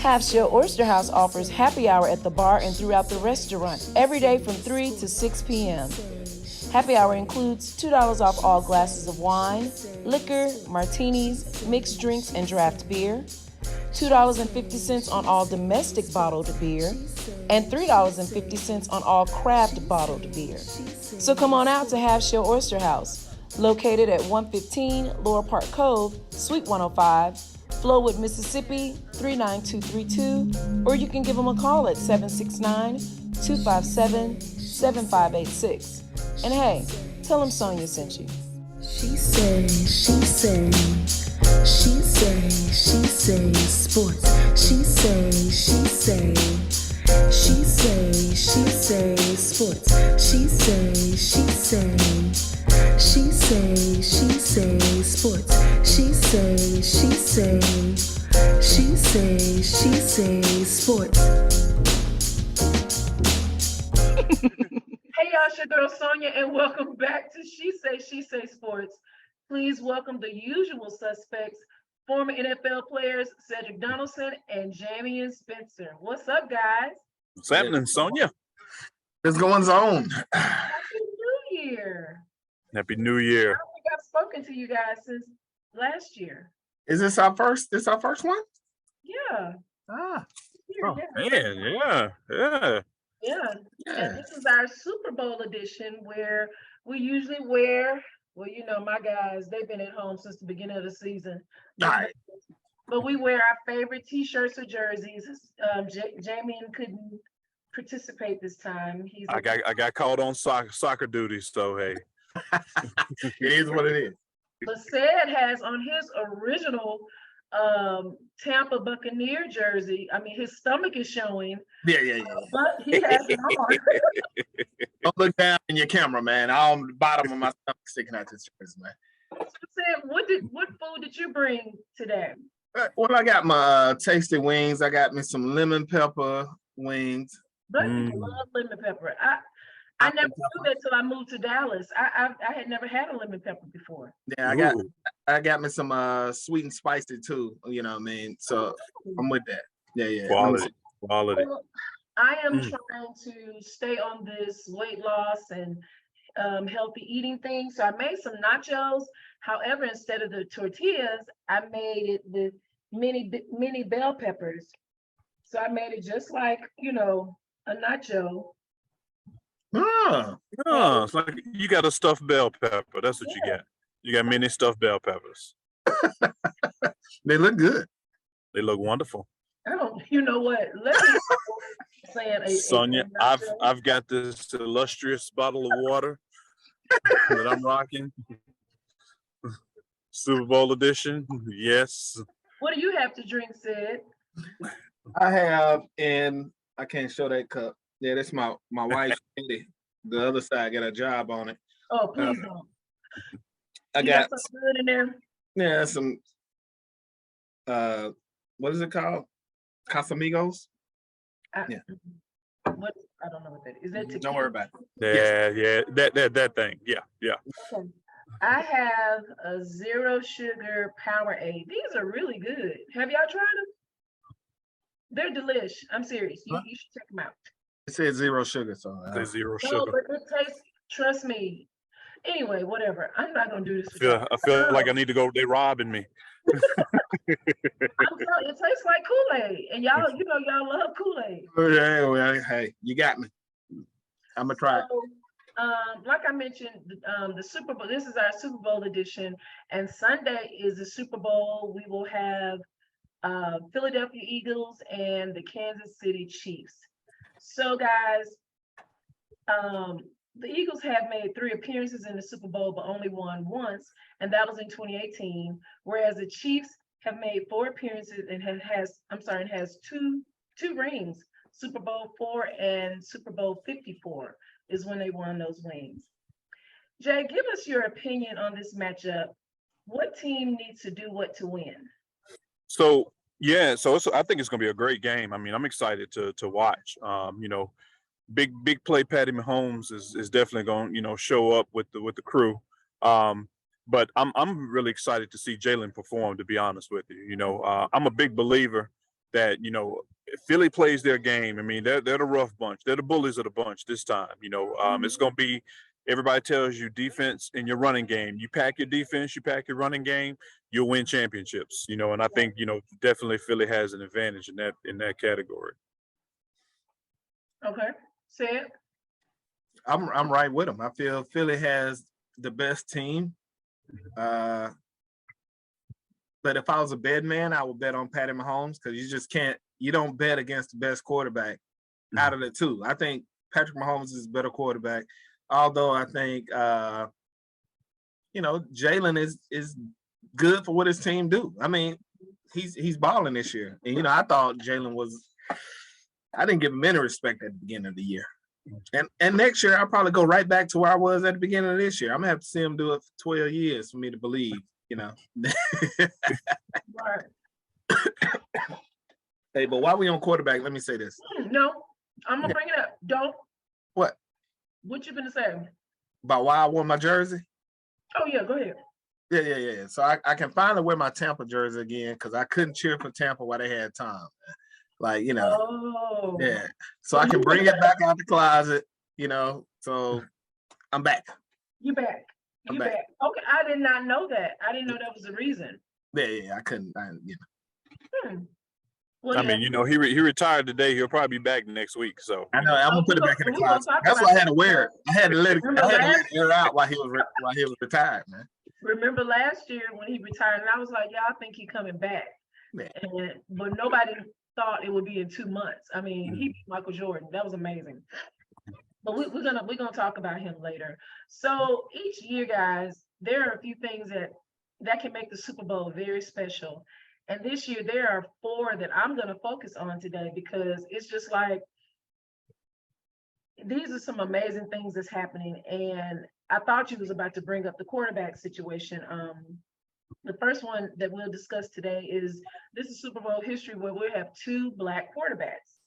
Half Shell Oyster House offers happy hour at the bar and throughout the restaurant every day from 3 to 6 p.m. Happy hour includes $2 off all glasses of wine, liquor, martinis, mixed drinks, and draft beer, $2.50 on all domestic bottled beer, and $3.50 on all craft bottled beer. So come on out to Half Shell Oyster House, located at 115 Lower Park Cove, Suite 105, Flowood, Mississippi 39232, or you can give them a call at 769-257-7586. And hey, tell them Sonia sent you. She say sports. She say sports. She say sports. She say sports. Hey y'all, it's your girl Sonia, and welcome back to She Say Sports. Please welcome the usual suspects, former NFL players Cedric, Donaldson, and Jameion Spencer. What's up, guys? What's happening, Sonia? What's going on? Happy New Year. Happy New Year. I don't think I've spoken to you guys since last year. Is this our first? This our first one? Yeah. Ah. Oh, man, yeah. And this is our Super Bowl edition where we usually wear, well, you know, my guys, they've been at home since the beginning of the season. Right. But we wear our favorite t-shirts or jerseys. Jameion couldn't participate this time. I got called on soccer duty, so hey. It is what it is. But Ced has on his original Tampa Buccaneer jersey. I mean, his stomach is showing. Yeah. But he has it on. Don't look down in your camera, man. I'm the bottom of my stomach sticking out this jersey, man. So Ced, what food did you bring today? Well, I got my tasty wings. I got me some lemon pepper wings. But I love lemon pepper. I never knew that till I moved to Dallas. I had never had a lemon pepper before. Yeah, I got me some sweet and spicy too. You know what I mean? So I'm with that. Yeah. Quality. Well, I am trying to stay on this weight loss and healthy eating thing. So I made some nachos. However, instead of the tortillas, I made it with mini bell peppers. So I made it just like, you know, a nacho. It's like you got a stuffed bell pepper. That's what you got. You got mini stuffed bell peppers. They look good. They look wonderful. You know what? Let me say Sonia, I've got this illustrious bottle of water that I'm rocking. Super Bowl edition. Yes. What do you have to drink, Sid? I have, and I can't show that cup. Yeah, that's my wife's candy. The other side got a job on it. Oh, please don't. I got something good in there. Yeah, some what is it called? Casamigos? Yeah. What? I don't know what that is. That tequila? Don't worry about it. Yeah. That thing. Yeah. Okay. I have a zero sugar Powerade. These are really good. Have y'all tried them? They're delish. I'm serious. You should check them out. It says zero sugar, so zero sugar. No, but it tastes. Trust me. Anyway, whatever. I'm not gonna do this. I feel like I need to go. They're robbing me. I'm telling you, it tastes like Kool-Aid, and y'all love Kool-Aid. Yeah, well, hey, you got me. I'm gonna try. So, like I mentioned, the Super Bowl. This is our Super Bowl edition, and Sunday is the Super Bowl. We will have Philadelphia Eagles and the Kansas City Chiefs. So, guys, the Eagles have made 3 appearances in the Super Bowl, but only won once, and that was in 2018. Whereas the Chiefs have made 4 appearances and has two rings. Super Bowl 4 and Super Bowl 54 is when they won those rings. Jay, give us your opinion on this matchup. What team needs to do what to win? So I think it's going to be a great game. I mean, I'm excited to watch. Big play Patty Mahomes is definitely going to show up with the crew. But I'm really excited to see Jalen perform, to be honest with you. I'm a big believer that, you know, Philly plays their game. I mean, they're the rough bunch. They're the bullies of the bunch this time. You know, it's going to be, everybody tells you defense in your running game. You pack your defense, you pack your running game, you'll win championships. You know, and I think, you know, definitely Philly has an advantage in that category. Okay, say it. I'm right with him. I feel Philly has the best team. But if I was a bet man, I would bet on Patty Mahomes because you don't bet against the best quarterback out of the two. I think Patrick Mahomes is a better quarterback, although I think you know, Jalen is good for what his team do. I mean, he's balling this year. And you know, I thought Jalen I didn't give him any respect at the beginning of the year. And next year I'll probably go right back to where I was at the beginning of this year. I'm gonna have to see him do it for 12 years for me to believe, you know. Right. Hey, but while we on quarterback, let me say this. No, I'm gonna bring it up. Don't. What? What you gonna say? About why I wore my jersey? Oh yeah, go ahead. Yeah. So I can finally wear my Tampa jersey again because I couldn't cheer for Tampa while they had time. Like, you know, Oh. yeah. So I can bring it back out the closet, you know. So I'm back. You back. I'm You back. back. Okay, I did not know that. I didn't know that was the reason. Yeah, I couldn't, you know. Well, I yeah. mean, you know, he retired today. He'll probably be back next week. So I know I'm gonna put it back in the we gonna closet. talk That's about why I had that. to wear it. I had to let it air out while he was retired, man. Remember last year when he retired, and I was like, yeah, I think he's coming back. Yeah. But nobody thought it would be in 2 months. I mean, he beat Michael Jordan. That was amazing. But we're gonna talk about him later. So each year, guys, there are a few things that can make the Super Bowl very special. And this year there are 4 that I'm gonna focus on today because it's just like these are some amazing things that's happening. And I thought you was about to bring up the quarterback situation. The first one that we'll discuss today is this is Super Bowl history where we have 2 Black quarterbacks.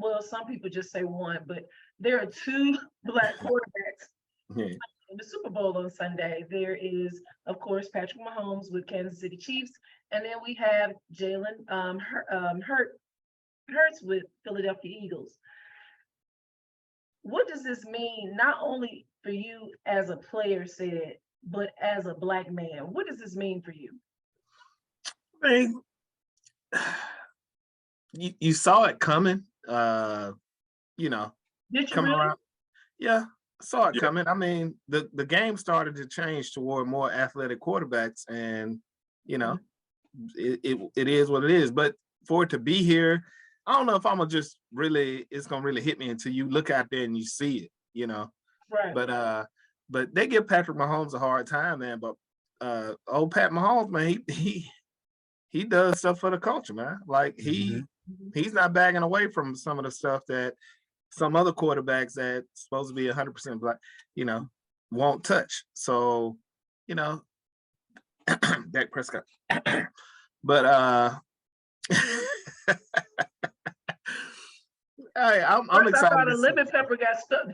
Well, some people just say 1, but there are 2 Black quarterbacks in the Super Bowl on Sunday. There is, of course, Patrick Mahomes with Kansas City Chiefs, and then we have Jalen Hurts with Philadelphia Eagles. What does this mean, not only for you as a player, said, but as a Black man? What does this mean for you? I mean, you saw it coming, you know, Did you coming really? around. Yeah, I saw it coming. I mean, the game started to change toward more athletic quarterbacks, and you know, it is what it is. But for it to be here, I don't know if I'm gonna just it's gonna really hit me until you look out there and you see it, you know. Right. But they give Patrick Mahomes a hard time, man. But old Pat Mahomes, man, he does stuff for the culture, man. Like he's not backing away from some of the stuff that some other quarterbacks that's supposed to be 100% Black, you know, won't touch. So, you know, Dak Prescott. But I'm excited. I thought a lemon pepper got stuck.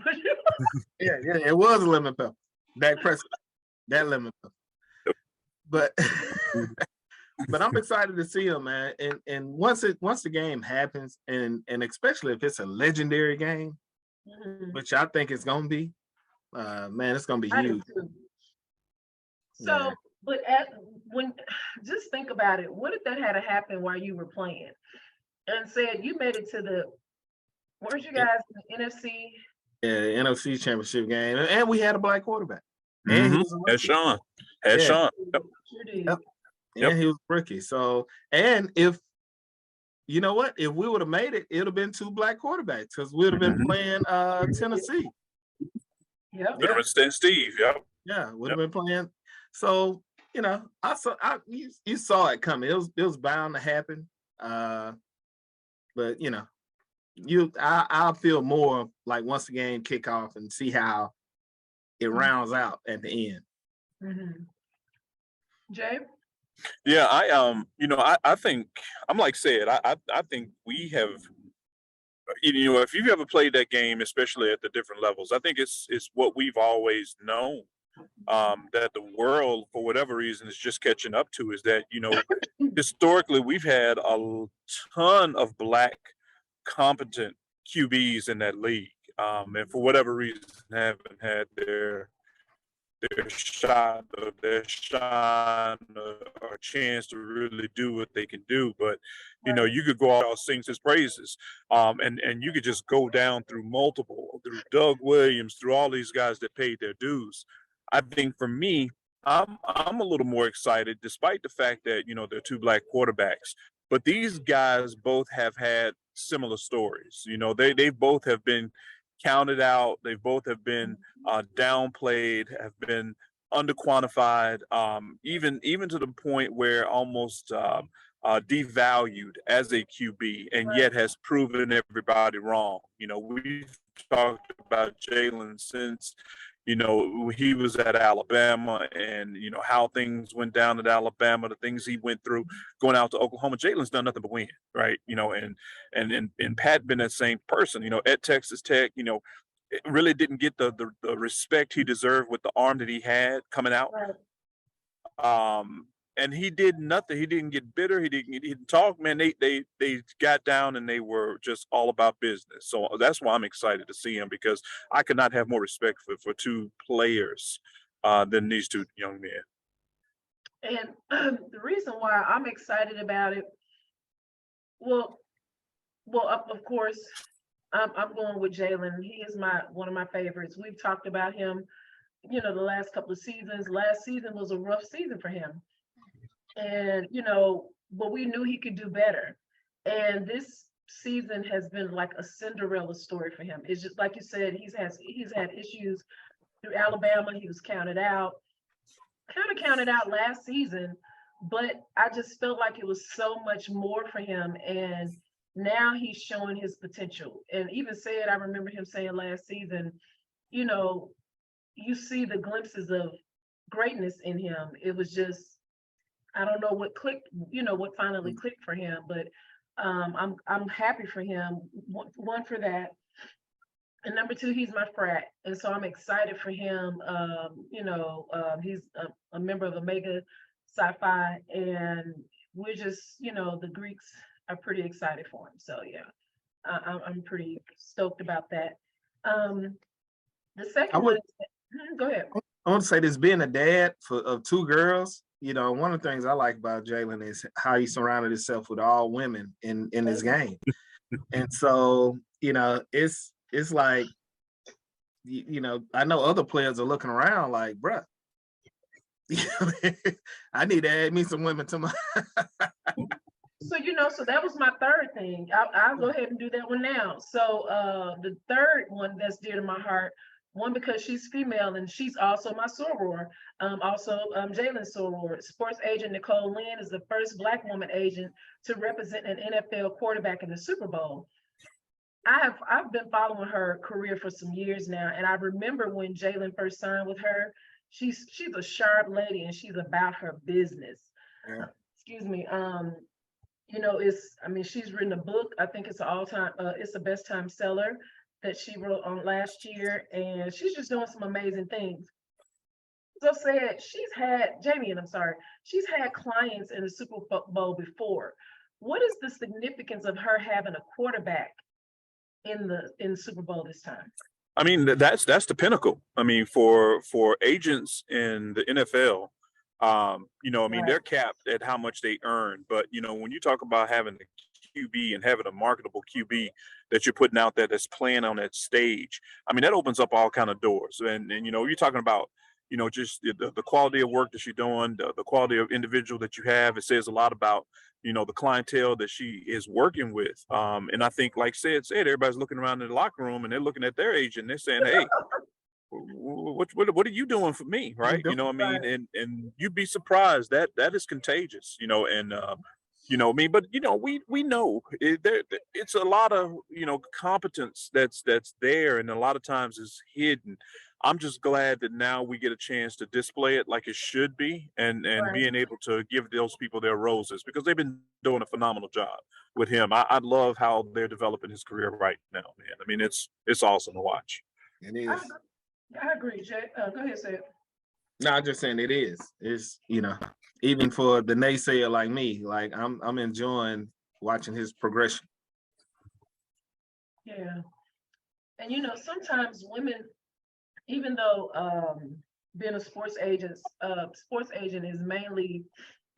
Yeah, it was a lemon pepper. Dak Prescott, that lemon pepper. But but I'm excited to see him, man. And once the game happens, and especially if it's a legendary game, which I think it's gonna be, man, it's gonna be huge. So, Yeah. but just think about it. What if that had to happen while you were playing, and said you made it to where's you guys in the NFC? Yeah, the NFC Championship game, and we had a Black quarterback. And he was a rookie. Sean. Sure did. Yep. And he was a rookie. So, and if you know what, if we would have made it, it would have been 2 Black quarterbacks because we would have been playing Tennessee. Yep. Would have been Steve. Yep. Yeah, would have been playing. So, you know, you saw it coming. It was bound to happen. But you know, I feel more like once the game kick off and see how it rounds out at the end. Jay? Yeah, I think I'm like said, I think we have, you know, if you've ever played that game, especially at the different levels, I think it's what we've always known. that the world, for whatever reason, is just catching up to, is that, historically we've had a ton of black competent QBs in that league. And for whatever reason haven't had their shot or their shine or chance to really do what they can do. But you could go out, sing his praises, and you could just go down through through Doug Williams, through all these guys that paid their dues. I think for me, I'm a little more excited, despite the fact that they're two black quarterbacks. But these guys both have had similar stories. They both have been counted out. They both have been downplayed, have been underquantified, even to the point where almost devalued as a QB, and yet has proven everybody wrong. We've talked about Jalen since he was at Alabama, and how things went down at Alabama, the things he went through going out to Oklahoma. Jalen's done nothing but win, right? And Pat been that same person. At Texas Tech, it really didn't get the respect he deserved with the arm that he had coming out. And he did nothing. He didn't get bitter. He didn't talk. Man, they got down and they were just all about business. So that's why I'm excited to see him, because I could not have more respect for two players than these two young men. And the reason why I'm excited about it, well, of course, I'm going with Jalen. He is one of my favorites. We've talked about him, the last couple of seasons. Last season was a rough season for him. And, but we knew he could do better. And this season has been like a Cinderella story for him. It's just like you said, he's had issues through Alabama. He was counted out last season, but I just felt like it was so much more for him. And now he's showing his potential. And even I remember him saying last season, you see the glimpses of greatness in him. It was just, I don't know what clicked, what finally clicked for him, but I'm happy for him. One, for that, and number two, he's my frat, and so I'm excited for him. He's a member of Omega Psi-Phi, and we're just, the Greeks are pretty excited for him. So yeah, I'm pretty stoked about that. The second one, go ahead. I want to say this: being a dad of two girls. One of the things I like about Jalen is how he surrounded himself with all women in his game. And so, it's like, I know other players are looking around like, bruh, I need to add me some women to my. So, so that was my third thing. I'll go ahead and do that one now. So the third one that's dear to my heart, one, because she's female and she's also my soror, Jalen's soror. Sports agent Nicole Lynn is the first Black woman agent to represent an NFL quarterback in the Super Bowl. I've been following her career for some years now, and I remember when Jalen first signed with her. She's a sharp lady and she's about her business. Yeah. Excuse me. She's written a book. I think it's an all-time. It's the best time seller that she wrote on last year, and she's just doing some amazing things. So Jameion, she's had clients in the Super Bowl before. What is the significance of her having a quarterback in the Super Bowl this time? I mean, that's the pinnacle. I mean, for agents in the NFL, right. They're capped at how much they earn. But, when you talk about having a QB and having a marketable QB that you're putting out there that's playing on that stage, I mean, that opens up all kind of doors. And you're talking about, just the quality of work that you're doing, the quality of individual that you have. It says a lot about, the clientele that she is working with. And I think, like said, everybody's looking around in the locker room and they're looking at their agent and they're saying, hey, what are you doing for me? Right. And you'd be surprised that is contagious, but we know it's a lot of, competence that's there. And a lot of times is hidden. I'm just glad that now we get a chance to display it like it should be, and right. Being able to give those people their roses, because they've been doing a phenomenal job with him. I love how they're developing his career right now, man. I mean, it's awesome to watch. It is. I agree, Jay. Go ahead, say it. No, I'm just saying it is. It's, even for the naysayer like me, like I'm enjoying watching his progression. Yeah. And sometimes women, even though being a sports agent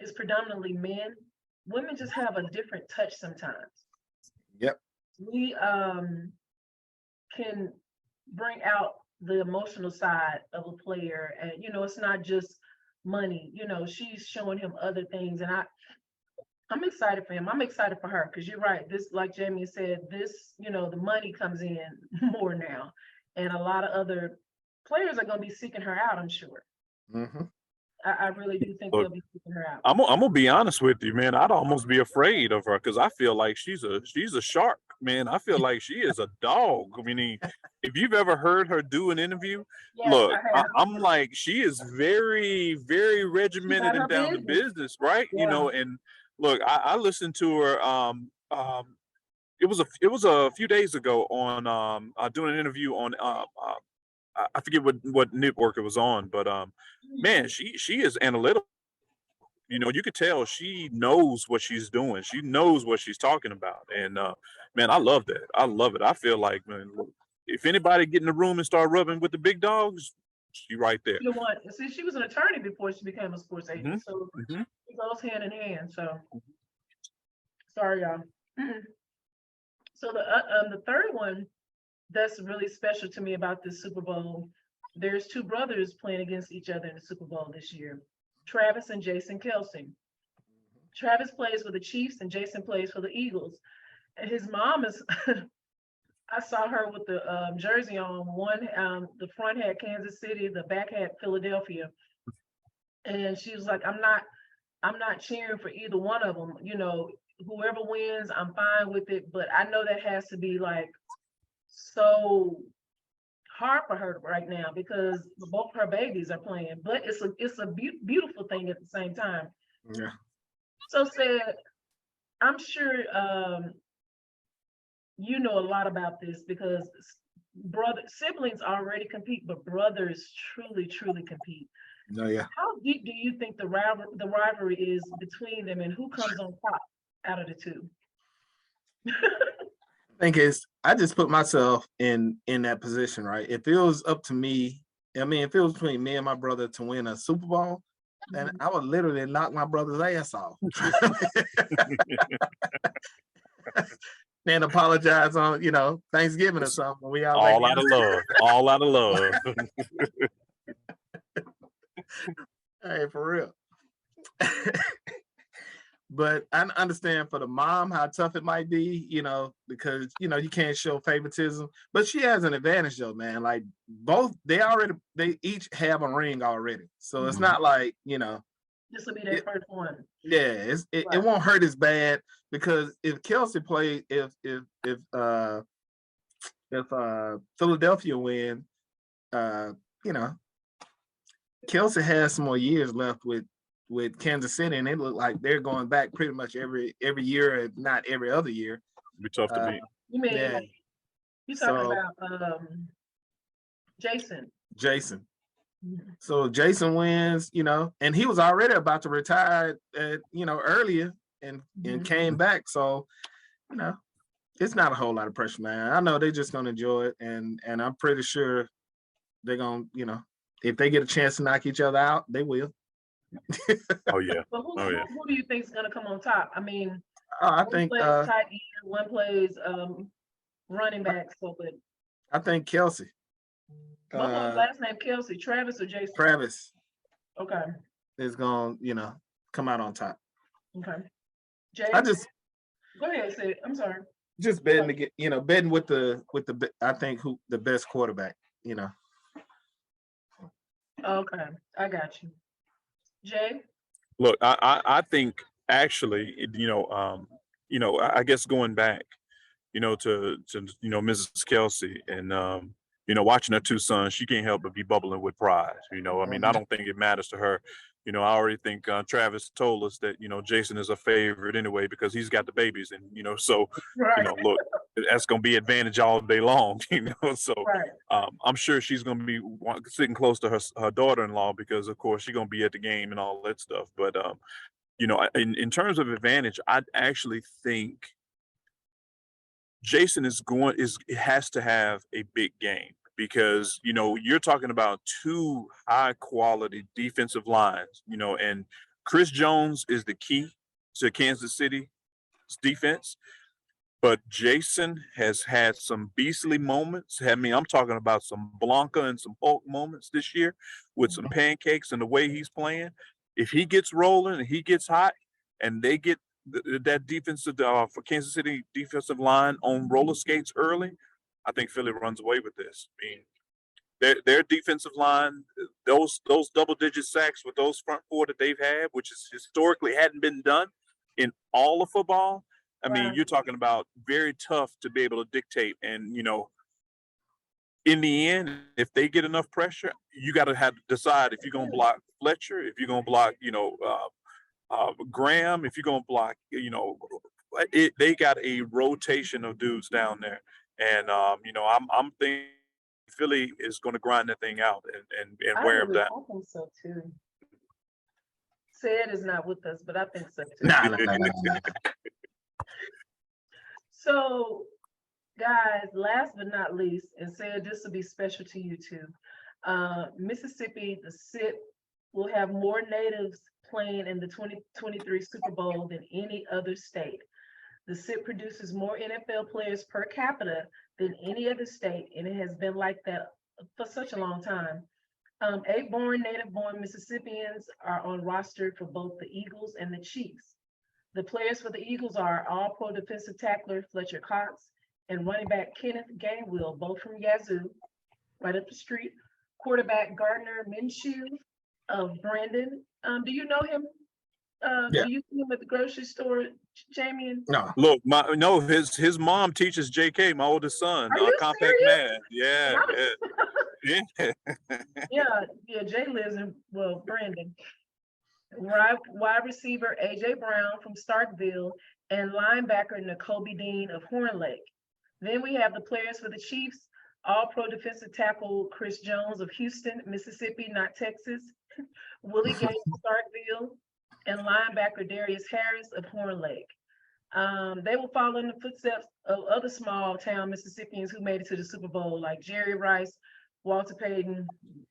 is predominantly men, women just have a different touch sometimes. Yep. We can bring out the emotional side of a player, and it's not just money. She's showing him other things, and I'm excited for him. I'm excited for her, because you're right. This, like Jamie said, the money comes in more now, and a lot of other players are going to be seeking her out, I'm sure. Mm-hmm. I really do think they'll be seeking her out. I'm gonna be honest with you, man. I'd almost be afraid of her because I feel like she's a shark, man. I feel like she is a dog. I mean, if you've ever heard her do an interview, Yes, look, I have. I'm like, she is very, very regimented and down to business, right? Yeah. And look, I listened to her. It was a few days ago on doing an interview on I forget what network it was on, but man, she is analytical. You could tell she knows what she's doing. She knows what she's talking about. And man, I love that. I love it. I feel like, man, look, if anybody get in the room and start rubbing with the big dogs, she right there. You know what? See, she was an attorney before she became a sports agent. So Mm-hmm. it goes hand in hand. So sorry, y'all. So the third one that's really special to me about this Super Bowl, there's two brothers playing against each other in the Super Bowl this year. Travis and Jason Kelce. Travis plays for the Chiefs and Jason plays for the Eagles. And his mom is, I saw her with the jersey on. One, the front had Kansas City, the back had Philadelphia. And she was like, I'm not cheering for either one of them. Whoever wins, I'm fine with it. But I know that has to be like so hard for her right now because both her babies are playing, but it's a beautiful thing at the same time. Yeah. So said, I'm sure you know a lot about this because siblings already compete, but brothers truly compete. No, yeah. How deep do you think the rivalry is between them, and who comes on top out of the two? I just put myself in that position, right? If it was up to me, if it was between me and my brother to win a Super Bowl, then I would literally knock my brother's ass off. And apologize on, Thanksgiving or something. We all out of love. All out of love. Hey, for real. But I understand for the mom how tough it might be, because you can't show favoritism. But she has an advantage though, man. Like they each have a ring already, so it's not like this will be their first one. Yeah, it won't hurt as bad because if Kelce played, if Philadelphia win, Kelce has some more years left with Kansas City, and it look like they're going back pretty much every year, if not every other year. It'd be tough to beat. You mean you're talking about Jason? Jason. So Jason wins, and he was already about to retire, earlier and came back. So, it's not a whole lot of pressure, man. I know they're just gonna enjoy it, and I'm pretty sure they're gonna, if they get a chance to knock each other out, they will. Oh yeah. But who do you think is gonna come on top? I mean, I think plays tight end, one plays running back. So, but I think Kelce. What was last name? Kelce, Travis or Jason? Travis. Okay. Is gonna, come out on top. Okay. Jay, go ahead. Say it. I'm sorry. Just betting to get, betting with the I think who the best quarterback. Okay, I got you. Jay. Look, I think actually, I guess going back, to Mrs. Kelce and watching her two sons, she can't help but be bubbling with pride. I don't think it matters to her I already think Travis told us that, Jason is a favorite anyway because he's got the babies. And, so, Right. look, that's going to be advantage all day long, So Right. I'm sure she's going to be sitting close to her daughter-in-law because, of course, she's going to be at the game and all that stuff. But, in terms of advantage, I actually think Jason has to have a big game because, you're talking about two high quality defensive lines, and Chris Jones is the key to Kansas City's defense. But Jason has had some beastly moments. I'm talking about some Blanca and some Hulk moments this year with some pancakes and the way he's playing. If he gets rolling and he gets hot and they get that defensive for Kansas City defensive line on roller skates early, I think Philly runs away with this. I mean, their defensive line, those double-digit sacks with those front four that they've had, which is historically hadn't been done in all of football. I mean, you're talking about very tough to be able to dictate. And, in the end, if they get enough pressure, you got to have to decide if you're going to block Fletcher, if you're going to block, Graham, if you're going to block, they got a rotation of dudes down there. And, I'm thinking Philly is going to grind that thing out and wear them down. I think so too. Sid is not with us, but I think so too. Nah. So, guys, last but not least, and Sid, this will be special to you too. Mississippi, the SIP will have more natives playing in the 2023 Super Bowl than any other state. The SIP produces more NFL players per capita than any other state, and it has been like that for such a long time. 8 native-born Mississippians are on roster for both the Eagles and the Chiefs. The players for the Eagles are All-Pro defensive tackler Fletcher Cox and running back Kenneth Gainwell, both from Yazoo, right up the street. Quarterback Gardner Minshew of Brandon. Do you know him? Yeah. Do you see him at the grocery store, Jameion? No. Look, his mom teaches JK, my oldest son, Are you compact serious? math. Yeah. Yeah, Jay lives in, Brandon. Wide receiver AJ Brown from Starkville and linebacker Nicole Dean of Horn Lake. Then we have the players for the Chiefs, All-Pro defensive tackle Chris Jones of Houston, Mississippi, not Texas, Willie Gay of Starkville, and linebacker Darius Harris of Horn Lake. They will follow in the footsteps of other small town Mississippians who made it to the Super Bowl, like Jerry Rice, Walter Payton,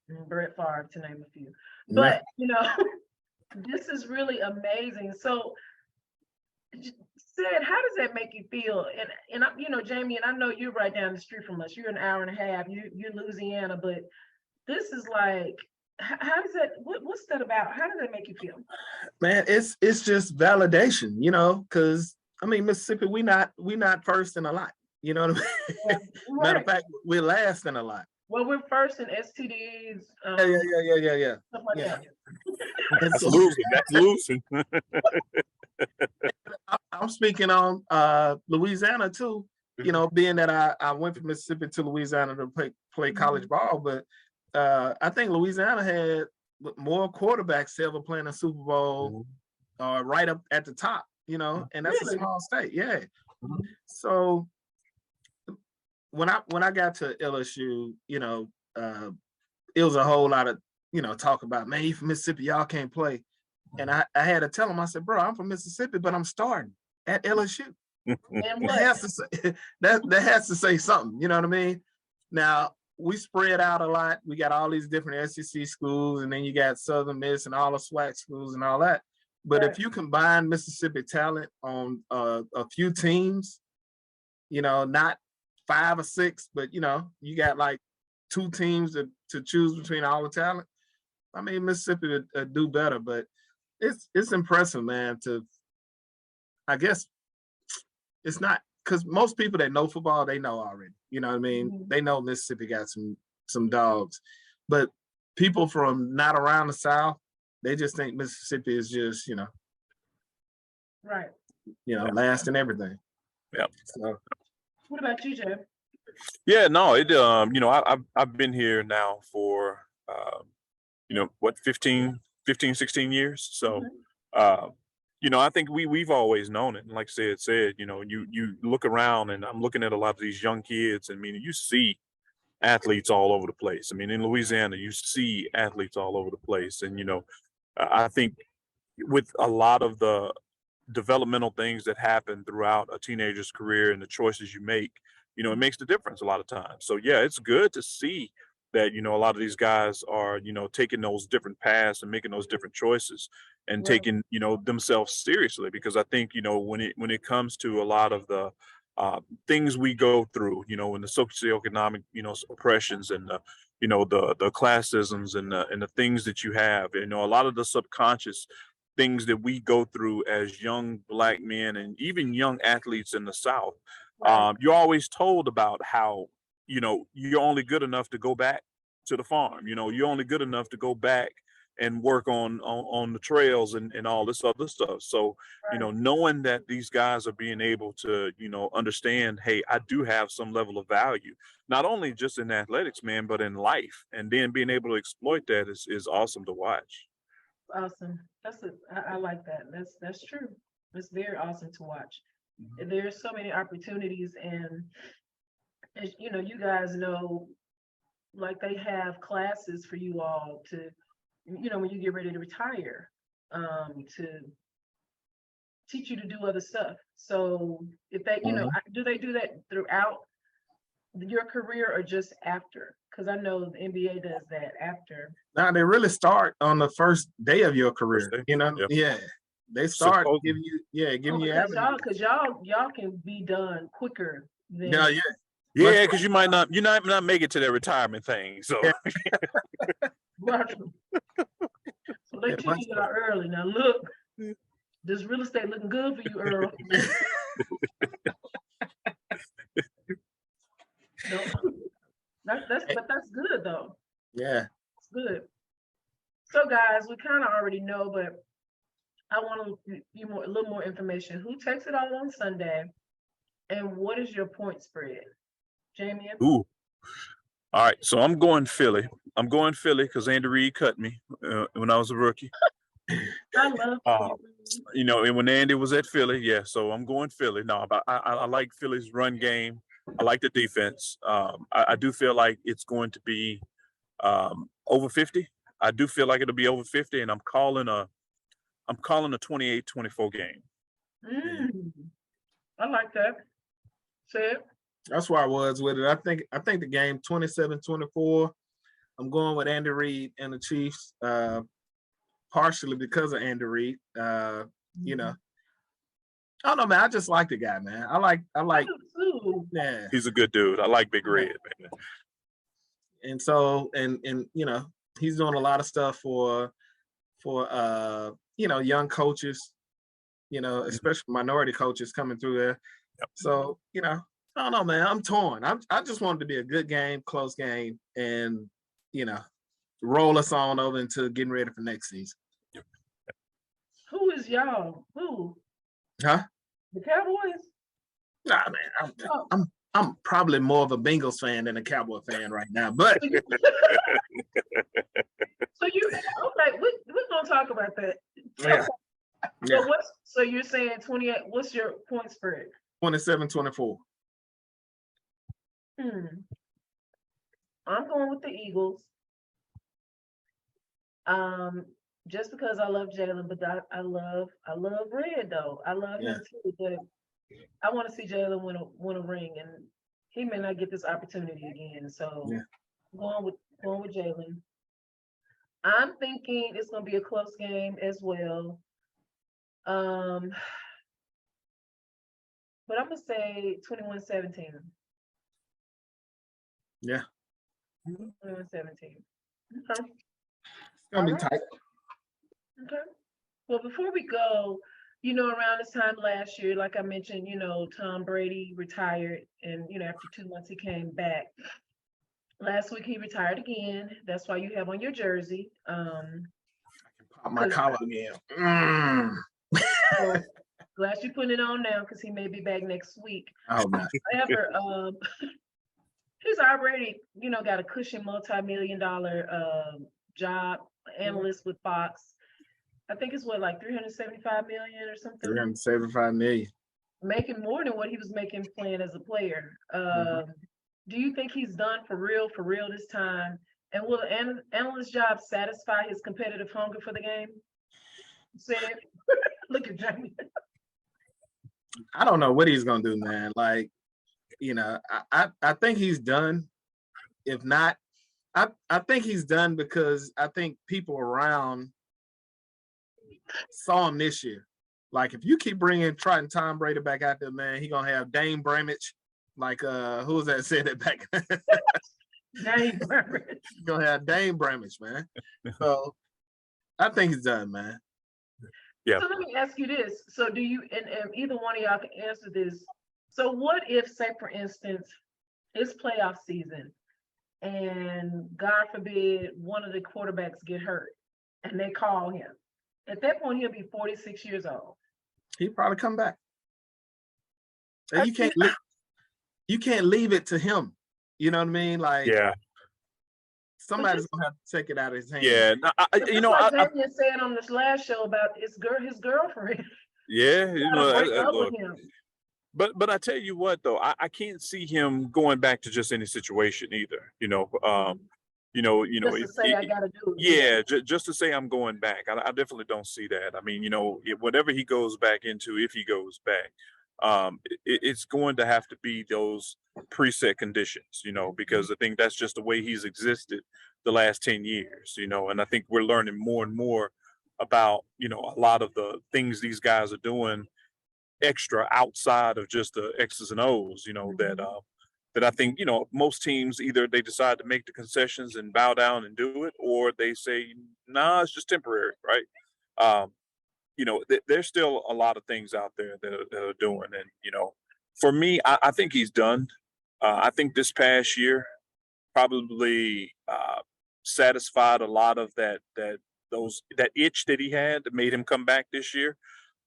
and Brett Favre, to name a few. But, this is really amazing. So, Sid, how does that make you feel? And Jamie, and I know you're right down the street from us. You're an hour and a half. You're in Louisiana, but this is like, how does that? What's that about? How does that make you feel? Man, it's just validation, because Mississippi, we not first in a lot. You know what I mean? Yeah, Matter of fact, we're last in a lot. Well, we're first in STDs. Yeah. Stuff like that. That's losing. I'm speaking on Louisiana too. Being that I went from Mississippi to Louisiana to play college ball, but I think Louisiana had more quarterbacks ever playing a Super Bowl, right up at the top. And that's a small state. Yeah. So when I got to LSU, it was a whole lot of talk about, man, you from Mississippi, y'all can't play. And I had to tell him, I said, bro, I'm from Mississippi, but I'm starting at LSU. That has to say something, you know what I mean? Now, we spread out a lot. We got all these different SEC schools, and then you got Southern Miss and all the SWAC schools and all that. But if you combine Mississippi talent on a few teams, not 5 or 6, but you got like 2 teams to choose between all the talent. Mississippi would do better, but it's impressive, man. I guess it's not, because most people that know football, they know already. You know what I mean? Mm-hmm. They know Mississippi got some dogs, but people from not around the South, they just think Mississippi is just right. Last in everything. Yeah. So, what about you, Jay? Yeah, no, I've been here now for 15 15, 16 years. So, Mhm. I think we've always known it. And like said, you look around and I'm looking at a lot of these young kids. And I mean, you see athletes all over the place. I mean, in Louisiana, you see athletes all over the place. And, I think with a lot of the developmental things that happen throughout a teenager's career and the choices you make, it makes the difference a lot of times. So yeah, it's good to see that, a lot of these guys are, taking those different paths and making those different choices and Right. taking, themselves seriously. Because I think, when it comes to a lot of the things we go through, in the socioeconomic, oppressions and the classisms and the things that you have, a lot of the subconscious things that we go through as young Black men and even young athletes in the South. Right. You're always told about how, you're only good enough to go back to the farm. You're only good enough to go back and work on the trails and all this other stuff. So, Right. knowing that these guys are being able to, understand, hey, I do have some level of value, not only just in athletics, man, but in life. And then being able to exploit that is awesome to watch. Awesome. I like that. That's true. It's very awesome to watch. There's so many opportunities, and as you guys know, like they have classes for you all to, when you get ready to retire, to teach you to do other stuff. So if they, Mhm. do they do that throughout your career or just after? Because I know the NBA does that after. Now they really start on the first day of your First career. day. Yep. Yeah. They start Supposed giving you avenues. Because y'all can be done quicker than. Yeah, yeah. Yeah, because you might not make it to that retirement thing. So Yeah. Right. So they Yeah, kick much you out early. Now look, this real estate looking good for you, Earl. No, but that's good though. Yeah. It's good. So guys, we kind of already know, but I want a little more information. Who takes it all on Sunday, and what is your point spread, Jameion? ooh. All right, so I'm going Philly. I'm going Philly because Andy Reid cut me when I was a rookie. I love Uh, you. And when Andy was at Philly, yeah. So I'm going Philly. No, but I like Philly's run game. I like the defense. I do feel like it's going to be over 50. I do feel like it'll be over 50, and I'm calling a 28-24 game. I like that. Say it. That's where I was with it. I think the game 27-24. I'm going with Andy Reid and the Chiefs, partially because of Andy Reid. I don't know, man. I just like the guy, man. I like. I do too. Yeah. He's a good dude. I like Big Red, man. And so and he's doing a lot of stuff for young coaches, especially minority coaches coming through there. Yep. So I don't know, man. I'm torn. I just want it to be a good game, close game, and roll us on over into getting ready for next season. Who is y'all? Who? Huh? The Cowboys? Nah, man. I'm probably more of a Bengals fan than a Cowboy fan right now, but So okay, we're gonna talk about that. yeah. So you're saying 28? What's your point spread? 27-24. I'm going with the Eagles. Just because I love Jalen, but I love Red though. I love him too, but I want to see Jalen win a ring, and he may not get this opportunity again. So going with Jalen. I'm thinking it's gonna be a close game as well. But I'm gonna say 21-17. Yeah. 21-17. Okay. It's gonna be tight. Okay. Well, before we go, around this time last year, like I mentioned, Tom Brady retired, and after 2 months he came back. Last week he retired again. That's why you have on your jersey. Pop my collar again. So glad you're putting it on now because he may be back next week. Oh man. However, he's already, got a cushion multi-million-dollar job analyst with Fox. I think it's what, like 375 million or something. 375 million. Making more than what he was making playing as a player. Mhm. Do you think he's done for real this time? And will the analyst job satisfy his competitive hunger for the game? Said, look at Jamie. I don't know what he's gonna do, man. Like, you know, I think he's done. If not, I think he's done because I think people around saw him this year. Like, if you keep bringing trotting Tom Brady back out there, man, he gonna have Dame Bramage. Like, who was that said it back? Dame Bramage. He's gonna have Dame Bramage, man. So I think he's done, man. Yeah. So let me ask you this. So do you, and either one of y'all can answer this. So what if, say for instance, it's playoff season and God forbid one of the quarterbacks get hurt and they call him. At that point, he'll be 46 years old. He'd probably come back. And you can't leave it to him. You know what I mean? Like, Yeah. somebody's gonna have to take it out of his hand. Yeah. No, Jameion said on this last show about his girlfriend. yeah. You know, Break up look, with him. but I tell you what though, I can't see him going back to just any situation either. Just to say I gotta do it. Yeah, just to say I'm going back. I definitely don't see that. I mean, whatever he goes back into, if he goes back, it's going to have to be those preset conditions, because I think that's just the way he's existed the last 10 years, and I think we're learning more and more about, a lot of the things these guys are doing extra outside of just the X's and O's, that I think, most teams either they decide to make the concessions and bow down and do it, or they say, nah, it's just temporary, right? There's still a lot of things out there that are doing. And, for me, I think he's done. I think this past year probably satisfied a lot of that itch that he had that made him come back this year.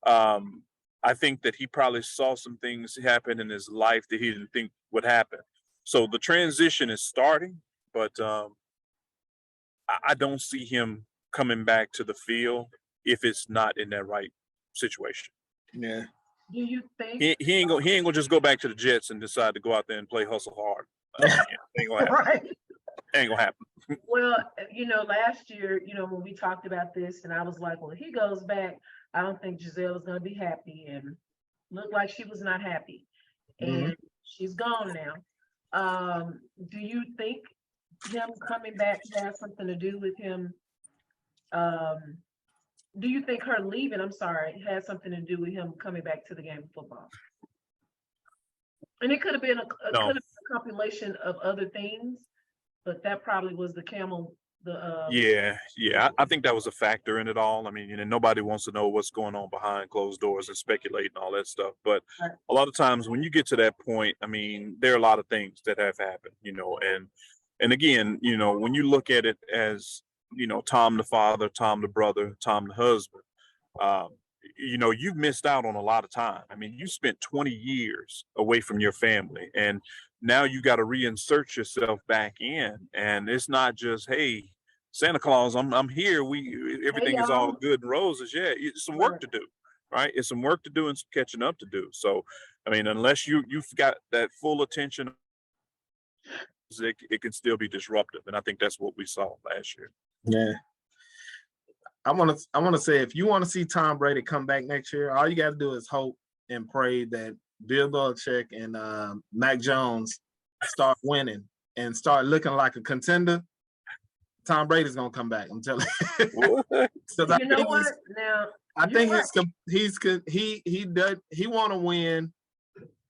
I think that he probably saw some things happen in his life that he didn't think would happen. So the transition is starting, but I don't see him coming back to the field if it's not in that right situation. Yeah. Do you think He ain't gonna just go back to the Jets and decide to go out there and play hustle hard. Ain't gonna happen. right? Ain't gonna happen. Well, last year, when we talked about this, and I was like, well, if he goes back, I don't think Giselle is going to be happy, and looked like she was not happy, and she's gone now. Do you think him coming back has something to do with him? Do you think her leaving, has something to do with him coming back to the game of football? And it could have been a compilation of other things, but that probably was the camel. Yeah. I think that was a factor in it all. I mean, nobody wants to know what's going on behind closed doors and speculate and all that stuff. But a lot of times when you get to that point, I mean, there are a lot of things that have happened, and again, when you look at it as, Tom the father, Tom the brother, Tom the husband, you've missed out on a lot of time. I mean, you spent 20 years away from your family, and now you got to reinsert yourself back in. And it's not just, hey, Santa Claus, I'm here. Everything is all good and roses. Yeah, it's some work to do, right? It's some work to do and some catching up to do. So, I mean, unless you've got that full attention, it can still be disruptive. And I think that's what we saw last year. Yeah. I want to say, if you want to see Tom Brady come back next year, all you got to do is hope and pray that Bill Belichick and Mac Jones start winning and start looking like a contender. Tom Brady's gonna come back. I'm telling you. You know what? Now I think he want to win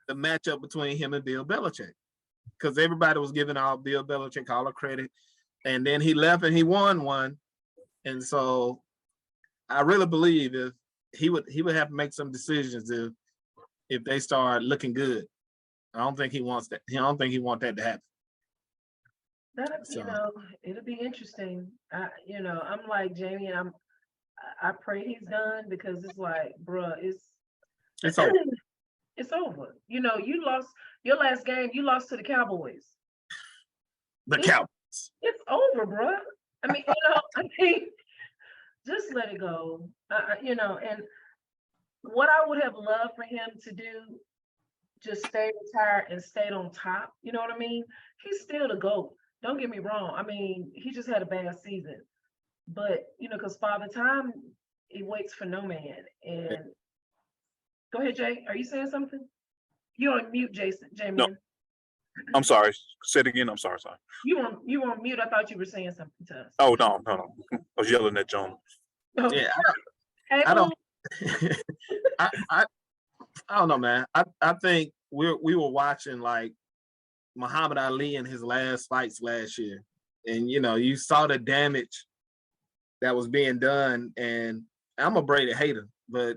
the matchup between him and Bill Belichick, because everybody was giving out Bill Belichick all the credit, and then he left and he won one, and so I really believe if he would have to make some decisions if they start looking good. I don't think he wants that. I don't think he wants that to happen. It'll be interesting. I'm like Jamie, and I pray he's done, because it's like, bruh, it's over. It's over. You lost your last game. You lost to the Cowboys. Cowboys. It's over, bruh. Just let it go. And what I would have loved for him to do, just stay retired and stayed on top. You know what I mean? He's still the GOAT. Don't get me wrong. I mean, he just had a bad season. But, because Father Time, it waits for no man. And go ahead, Jay. Are you saying something? You're on mute, Jason. Jameion. No. I'm sorry. Say it again. I'm sorry. You were on mute. I thought you were saying something to us. Oh, no. I was yelling at Joan. Okay. Yeah, Hey, I don't. boo. I don't know, man. I think we were watching like Muhammad Ali in his last fights last year, and you saw the damage that was being done. And I'm a Brady hater, but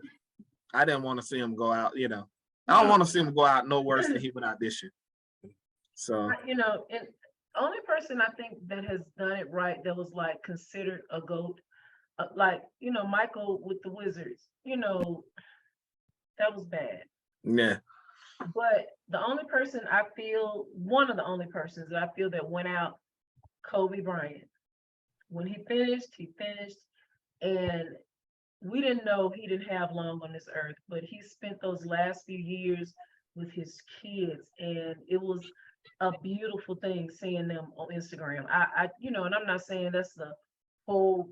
I didn't want to see him go out. I don't want to see him go out no worse than he went out this year. So And only person I think that has done it right, that was like considered a GOAT, Michael with the Wizards. That was bad. yeah, But the only person I feel, one of the only persons that I feel that went out, Kobe Bryant. When he finished, and we didn't know he didn't have long on this earth, but he spent those last few years with his kids, and it was a beautiful thing seeing them on Instagram. And I'm not saying that's the whole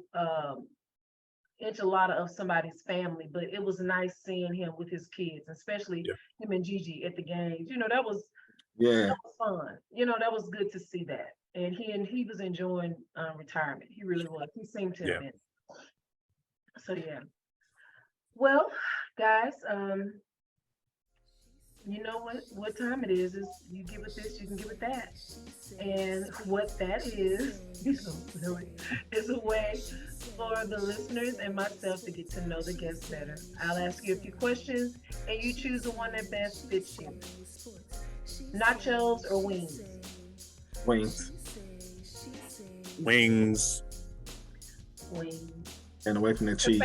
enchilada of somebody's family, but it was nice seeing him with his kids, especially him and Gigi at the games. That was fun. That was good to see that. And he was enjoying retirement. He really was. He seemed to have been. So yeah. Well, guys, you know what time it is you give it this, you can give it that. And what that is a way for the listeners and myself to get to know the guests better. I'll ask you a few questions and you choose the one that best fits you. Nachos or wings? wings. Wings. And away from the cheese.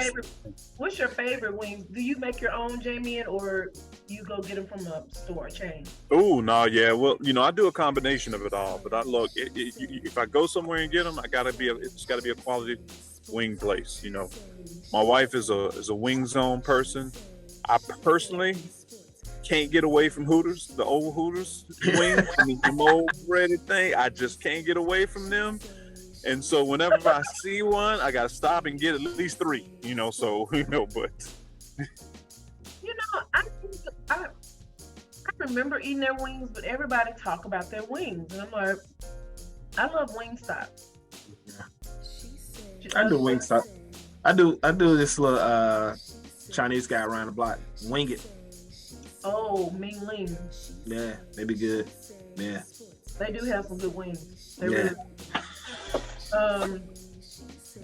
What's your favorite wings? Do you make your own, Jameion, or you go get them from a store chain? Oh, no, yeah. Well, I do a combination of it all. But if I go somewhere and get them, it's got to be a quality wing place. My wife is a wing zone person. I personally can't get away from Hooters, the old Hooters wings. The old breaded thing. I just can't get away from them. And so whenever I see one, I got to stop and get at least 3, but. I remember eating their wings, but everybody talk about their wings. And I'm like, I love Wingstop. I do Wingstop. I do this little Chinese guy around the block. Wing it. Oh, Ming Ling. Yeah, they be good. Yeah. They do have some good wings. They Yeah. really.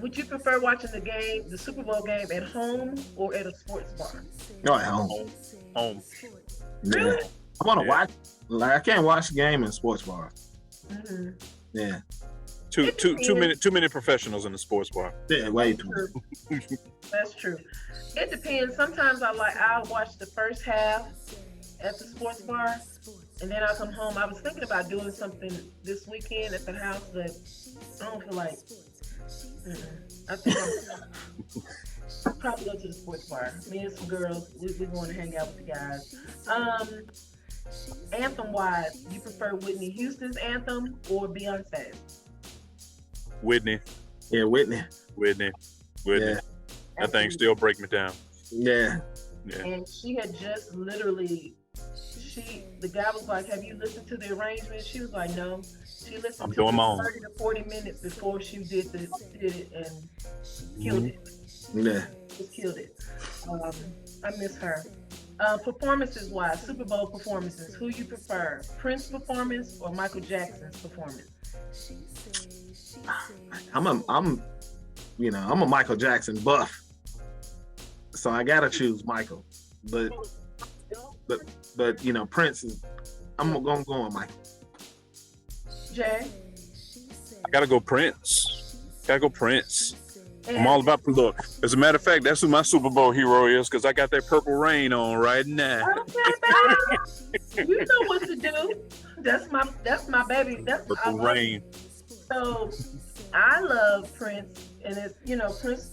Would you prefer watching the Super Bowl game at home or at a sports bar? No, at home. Home. Yeah. Really? I want to watch. Like I can't watch the game in sports bar. Mm-hmm. Yeah. Too many professionals in the sports bar. Yeah, way too much. That's true. It depends. Sometimes I'll watch the first half at the sports bar, and then I'll come home. I was thinking about doing something this weekend at the house, but I don't feel like. I think I'll probably go to the sports bar. Me and some girls, we're going to hang out with the guys. Anthem-wise, you prefer Whitney Houston's anthem or Beyonce's? Whitney. Yeah, Whitney. Yeah. That thing still break me down. Yeah. And she had just literally, the guy was like, have you listened to the arrangement? She was like, no. She listened to it 30 to 40 minutes before she did it and killed it. Yeah. Just killed it. I miss her. Performances wise, Super Bowl performances, who you prefer? Prince performance or Michael Jackson's performance? I'm a Michael Jackson buff. So I gotta choose Michael. But Prince is I'm gonna go on Michael. Jay? I gotta go Prince. I'm all about the look. As a matter of fact, that's who my Super Bowl hero is, because I got that Purple Rain on right now. Okay, baby. You know what to do. That's my baby. That's Purple Rain. So I love Prince, and it's Prince.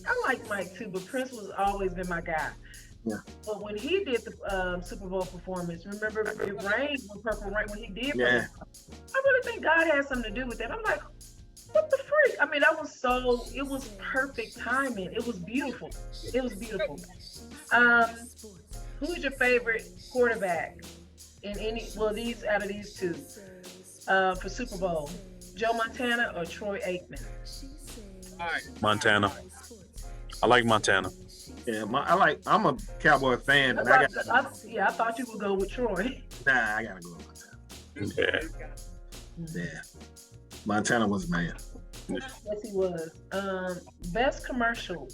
I like Mike too, but Prince was always been my guy. Yeah. But when he did the Super Bowl performance, remember it rained when Purple Rain when he did. Yeah. I really think God had something to do with that. I'm like, what the freak? I mean, it was perfect timing. It was beautiful. It was beautiful. Who's your favorite quarterback in these out of these two for Super Bowl? Joe Montana or Troy Aikman? Montana. I like Montana. Yeah, I'm a Cowboy fan, but I thought you would go with Troy. I gotta go with Montana. Yeah. Yeah. Montana was a man. Yes, he was. Best commercial,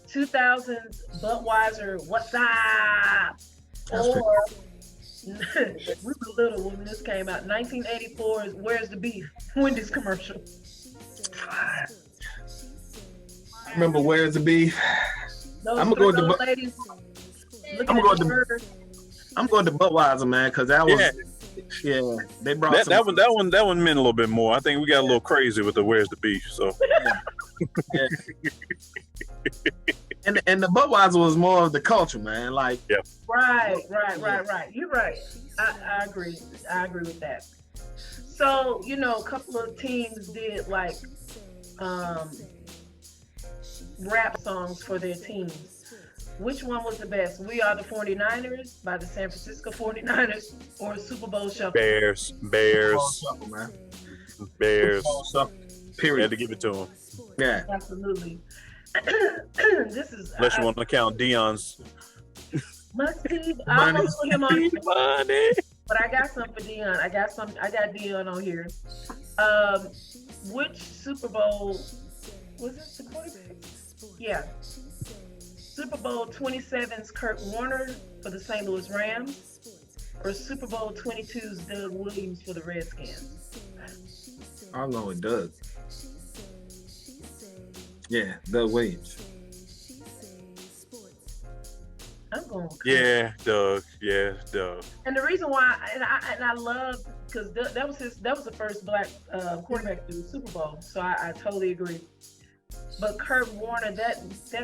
2000s Budweiser, what's up? Or we were little when this came out. 1984's Where's the Beef? Wendy's commercial. I remember Where's the Beef? I'm gonna go with the ladies. I'm going to Budweiser, man, because that was they brought that one meant a little bit more. I think we got a little crazy with the Where's the Beef. So yeah. And the Budweiser was more of the culture, man. Like Right. You're right. I agree. I agree with that. So, a couple of teams did like rap songs for their teams. Which one was the best? We Are the 49ers by the San Francisco 49ers or Super Bowl Shuffle? Bears. Shuffle, man. Bears. Period. Had to give it to them. Yeah. Absolutely. This is Unless you want to count Dion's must be. I almost put him on, money. but I got some for Dion. I got Dion on here. Which Super Bowl was this? The quarterback? Yeah. Super Bowl 27's Kurt Warner for the St. Louis Rams or Super Bowl 22's Doug Williams for the Redskins? I'm going with Doug. Yeah, Doug Williams. I'm going with Kurt. Yeah, Doug. Yeah, Doug. And the reason why, and I love, because that was the first black quarterback to do the Super Bowl, so I totally agree. But Kurt Warner, that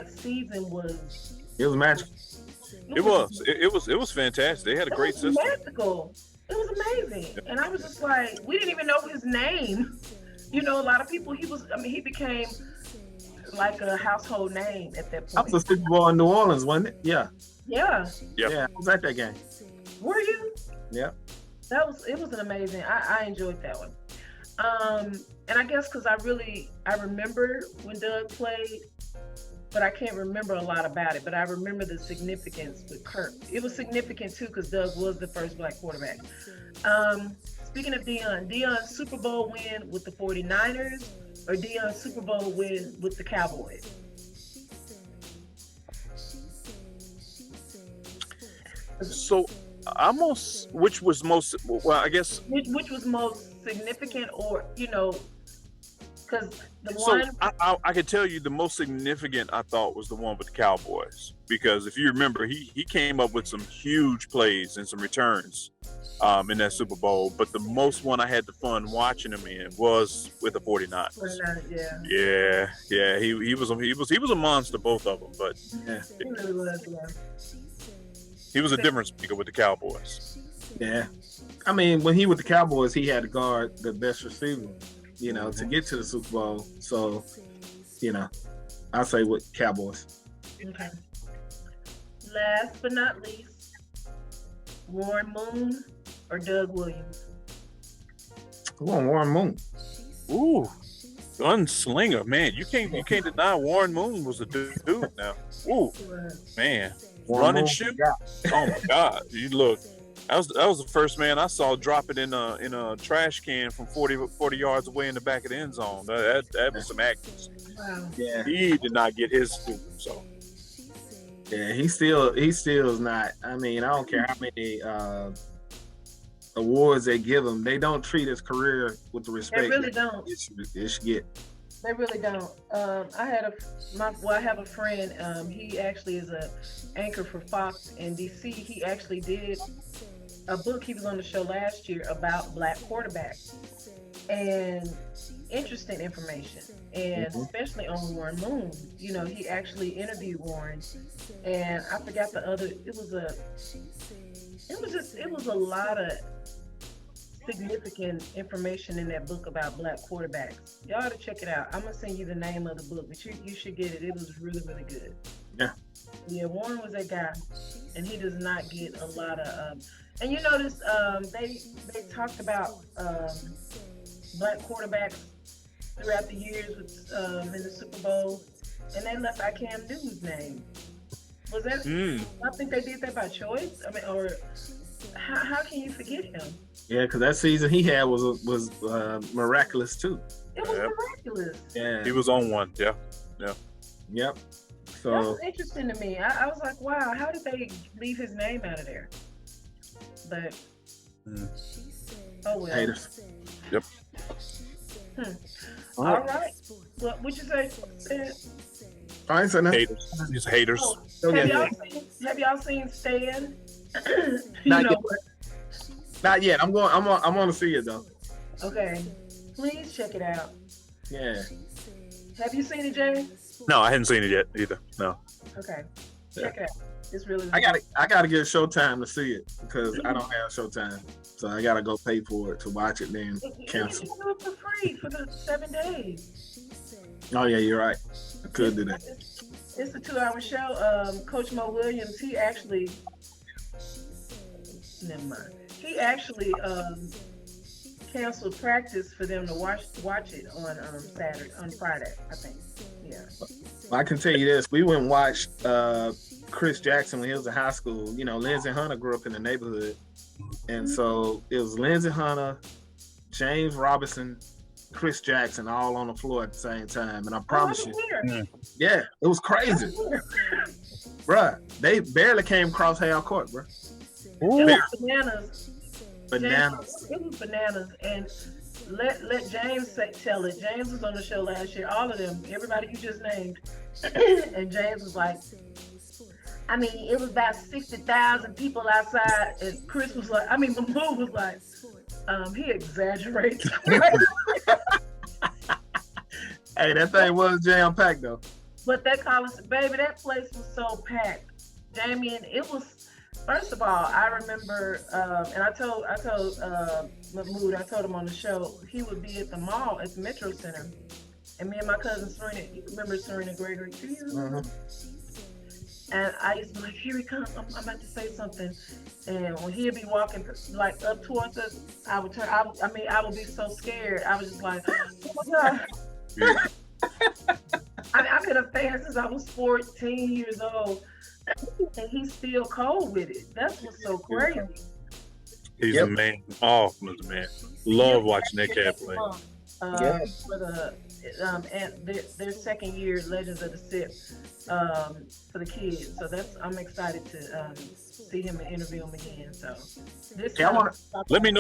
season was. It was magical. It was fantastic. They had a great system. Magical. It was amazing, and I was just like, we didn't even know his name. A lot of people. He became like a household name at that point. That was the Super Bowl in New Orleans, wasn't it? Yeah. Yeah. Yeah, I was at that game. Were you? Yeah. It was an amazing. I enjoyed that one. And I guess because I remember when Doug played, but I can't remember a lot about it. But I remember the significance with Kurt. It was significant too because Doug was the first black quarterback. Speaking of Dion's Super Bowl win with the 49ers or Dion's Super Bowl win with the Cowboys? So which was most, well, I guess. Which was most significant or, because I could tell you the most significant I thought was the one with the Cowboys, because if you remember, he came up with some huge plays and some returns in that Super Bowl, but the most one I had the fun watching him in was with the 49ers. Yeah. He was a monster, both of them, but he really was, he was a difference maker with the Cowboys. Yeah. I mean, when he with the Cowboys, he had to guard the best receiver, to get to the Super Bowl. So, I say with Cowboys. Okay. Last but not least, Warren Moon or Doug Williams? Come on, Warren Moon. Ooh, gunslinger, man. You can't deny Warren Moon was a dude now. Ooh, man. Run and shoot. Oh my God! You look. That was the first man I saw drop it in a trash can from 40 yards away in the back of the end zone. That was some accuracy. Wow. Yeah. He did not get his due. So. Yeah, he still is not. I mean, I don't care how many awards they give him. They don't treat his career with the respect. They really don't. It should get. They really don't. I have a friend. He actually is a anchor for Fox in DC. He actually did a book. He was on the show last year about black quarterbacks, and interesting information, and especially on Warren Moon. You know, he actually interviewed Warren, and I forgot the other. It was a lot of significant information in that book about black quarterbacks. Y'all ought to check it out. I'm gonna send you the name of the book, but you should get it. It was really, really good. Yeah, Warren was that guy, and he does not get a lot of. And you notice they talked about black quarterbacks throughout the years with in the Super Bowl, and they left out Cam Newton's name. Was that? I think they did that by choice. I mean, or how can you forget him? Yeah, because that season he had was miraculous too. It was miraculous. Yeah, He was on one. Yeah. Yep. That So was interesting to me. I was like, wow, how did they leave his name out of there? But oh well. haters. Yep. All right. What would you say? I ain't saying that. Haters. These haters. Oh, Don't have get y'all have y'all seen Stan? Not know yet. what? Not yet. I'm going to see it though. Okay. Please check it out. Yeah. Have you seen it, Jamie? No, I hadn't seen it yet either. No. Okay. Check it out. It's really I gotta get Showtime to see it because I don't have Showtime, so I gotta go pay for it to watch it. Then cancel. You can do it for free for the 7 days. Oh yeah, you're right. I could do that. It's a 2-hour show. Coach Mo Williams, he actually never mind. He actually canceled practice for them to watch it on Friday, I think. Yeah. I can tell you this: we went and watched Chris Jackson when he was in high school. You know, Lindsey Hunter grew up in the neighborhood, and so it was Lindsey Hunter, James Robinson, Chris Jackson, all on the floor at the same time. And I promise you, yeah, it was crazy, bruh. They barely came across half court, bruh. It was bananas. Bananas. It was bananas. And let James tell it. James was on the show last year. All of them, everybody you just named. And James was like, I mean, it was about 60,000 people outside. And Chris was like, Mahmoud was like, he exaggerates. Hey, that thing was jam-packed though. But that college, baby, that place was so packed. Jameion, it was. First of all, I remember, and I told Mahmoud, I told him on the show, he would be at the mall at the Metro Center, and me and my cousin Serena, you remember Serena Gregory too? And I used to be like, here he comes, I'm about to say something, and when he'd be walking like up towards us, I would turn, I would be so scared, I was just like, oh my God. I've been a fan since I was 14 years old. And he's still cold with it. That's what's so crazy. He's a man. Oh, he's a man. Love watching that cat play. For the and their second year Legends of the Sip for the kids. So I'm excited to see him and interview him again. So this let me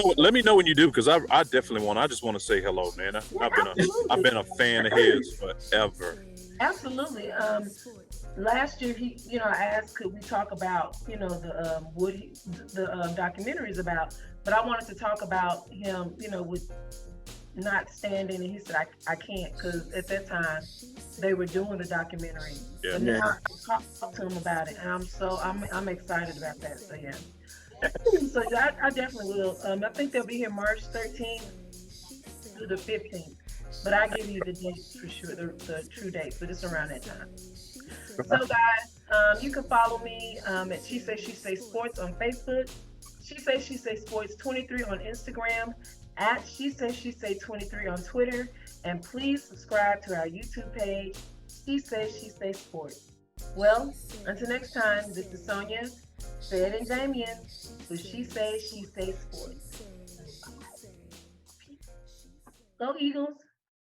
know when you do, because I definitely want. I just want to say hello, man. I've been a fan of his forever. Absolutely. Last year, I asked, could we talk about, the documentaries about, but I wanted to talk about him, with not standing, and he said, I can't, because at that time, they were doing the documentary. Yeah. And then I talked to him about it, and I'm excited about that, so yeah. So yeah, I definitely will. I think they'll be here March 13th through the 15th, but I'll give you the dates for sure, the true dates, but it's around that time. So guys, you can follow me at She Say Sports on Facebook, She Say Sports 23 on Instagram, at She Say 23 on Twitter, and please subscribe to our YouTube page, She Say Sports. Well, until next time, this is Sonia, Fed, and Jameion with She Say Sports. Go Eagles!